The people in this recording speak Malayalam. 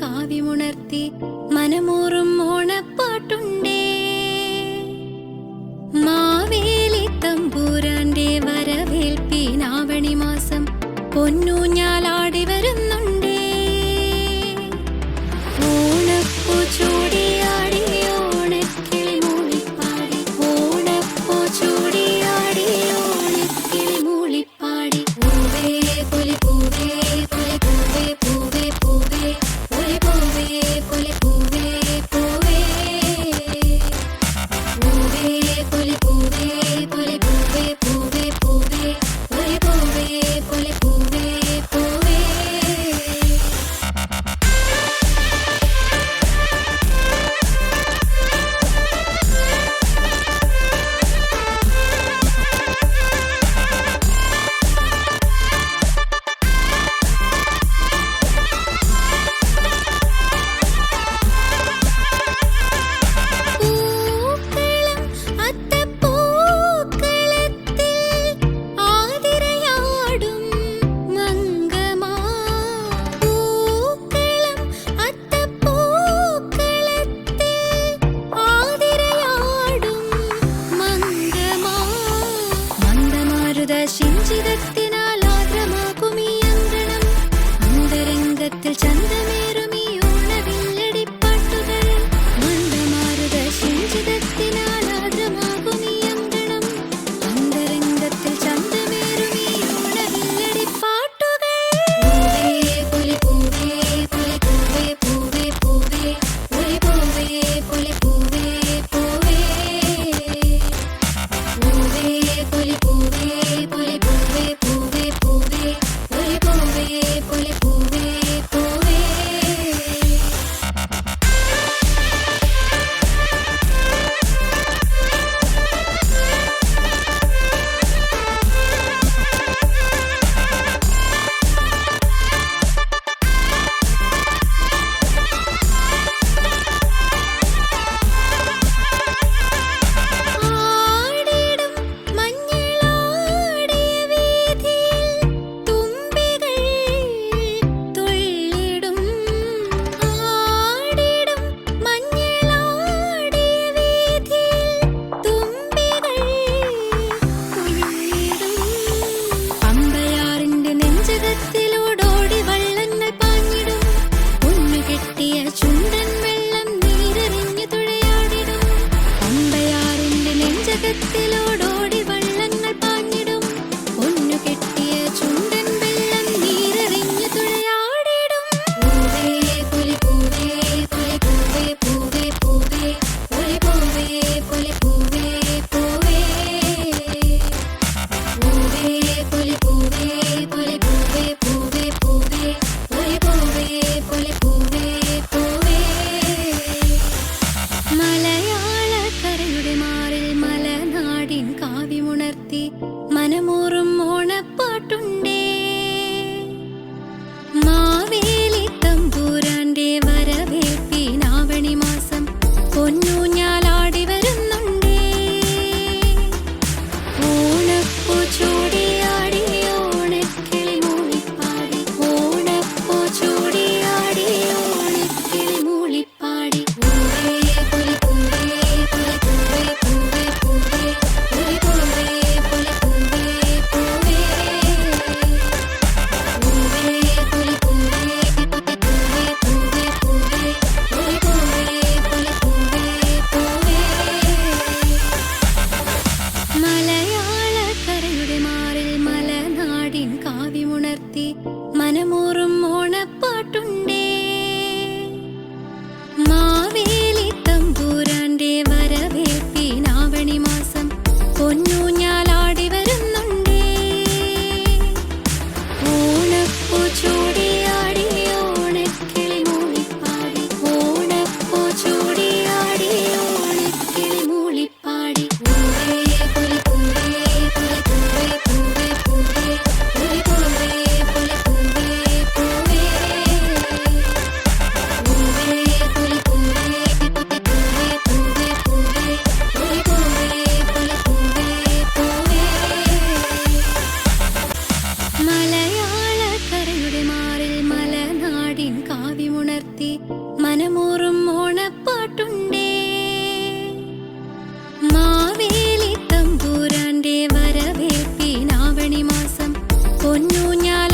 കാവ്യമുണർത്തി മനമൂറും ഓണപ്പാട്ടുണ്ടേ. മാവേലി തമ്പൂരാന്റെ വരവേൽപ്പിനാവണി മാസം പൊന്നൂഞ്ഞാലാടി വരുന്നുണ്ടേ. ഓണപ്പൂ ചൂടിയാടി ഓണക്കിളി മൂളിപ്പാടി, ഓണപ്പൂ ചൂടിയാടി ഓണക്കിളി മൂളിപ്പാടി. പൂവേ പൊലി പൂവേ പൊലി പൂവേ പൂവേ പൂവേ പൊലി പൂവേ പൊലി പൂവേ പൂവേ പൂവേ പൊലി പൂവേ പൊലി പൂവേ പൂവേ പൂവേ പൊലി പൂവേ പൊലി പൂവേ പൂവേ. ശിഞ്ചിതത്തിനാൽ ആർദ്രമാകുമീ അങ്കണം, അന്തരംഗത്തിൽ ചന്തമേറുമീ ഓണവില്ലടിപ്പാട്ടുകൾ. മന്ദമാരുത ശിഞ്ചിതത്തിനാൽ ആർദ്രമാകുമീ അങ്കണം, അന്തരംഗത്തിൽ ചന്തമേറുമീ ഓണവില്ലടിപ്പാട്ടുകൾ. പൂവേ പൊലി പൂവേ പൊലി പൂവേ പൂവേ പൂവേ പൊലി പൂവേ പൊലി പൂവേ പൂവേ പൂവേ പൊലി പൂവേ പൊലി പൂവേ പൂവേ പൂവേ പൊലി പൂവേ പൊലി പൂവേ പൂവേ. ആടിടും മഞ്ഞളാടിയ വീഥിയിൽ തുമ്പികൾ തുള്ളിടും. ആടിടും മഞ്ഞളാടിയ വീഥിയിൽ തുമ്പികൾ തുള്ളിടും. പമ്പയാറിന്റെ നെഞ്ചകത്തിലൂടോടി വള്ളങ്ങൾ പാഞ്ഞിടും. പൊന്നുകെട്ടിയ ചുണ്ടൻ വെള്ളം നീരെറിഞ്ഞു തുഴയാടിടും. പമ്പയാറിന്റെ നെഞ്ചകത്തിലൂടോടി വള്ളങ്ങൾ പാഞ്ഞിടും. പൊന്നുകെട്ടിയ ചുണ്ടൻ വെള്ളം നീരെറിഞ്ഞു തുഴയാടിടും. പൂവേ പൊലി പൂവേ പൊലി പൂവേ പൂവേ പൂവേ പൊലി പൂവേ പൊലി പൂവേ പൂവേ പൂവേ പൊലി പൂവേ പൊലി പൂവേ പൂവേ പൂവേ പൊലി പൂവേ പൊലി പൂവേ പൂവേ. മലയാളക്കരയുടെ മാറിൽ മലനാടിൻ കാവ്യമുണർത്തി മനമൂറും ഓണപ്പാട്ടുണ്ടേ. മാവേലി തമ്പൂരാന്റെ വരവേൽപ്പിനാവണി മാസം പൊന്നൂഞ്ഞാലാടി വരുന്നുണ്ടേ. ഓണപ്പൂ ചൂടിയാടി ഓണക്കിളി മൂളിപ്പാടി, ഓണപ്പൂ ചൂടിയാടി ഓണക്കിളി മൂളിപ്പാടി. പൂവേ പൊലി പൂവേ പൊലി പൂവേ പൂവേ പൂവേ പൊലി പൂവേ പൊലി പൂവേ പൂവേ പൂവേ പൊലി പൂവേ പൊലി പൂവേ പൂവേ പൂവേ പൊലി പൂവേ പൊലി പൂവേ പൂവേ. മലയാളക്കരയുടെ മാറിൽ മലനാടിൻ കാവ്യമുണർത്തി മനമൂറും ഓണപ്പാട്ടുണ്ടേ. മാവേലി തമ്പൂരാന്റെ വരവേൽപ്പിനാവണി മാസം പൊന്നൂഞ്ഞാലാടി വരുന്നുണ്ടേ. ഓണപ്പൂ ചൂടിയാടി ഓണക്കിളി മൂളിപ്പാടി, ഓണപ്പൂ ചൂടിയാടി ഓണക്കിളി മൂളിപ്പാടി. പൂവേ പൊലി പൂവേ പൊലി പൂവേ പൂവേ പൂവേ പൊലി പൂവേ പൊലി പൂവേ പൂവേ പൂവേ പൊലി പൂവേ പൊലി പൂവേ പൂവേ പൂവേ പൊലി പൂവേ പൊലി പൂവേ പൂവേ. മലയാളക്കരയുടെ മാറിൽ മലനാടിൻ കാവ്യമുണർത്തി ഊഞ്ഞാൽ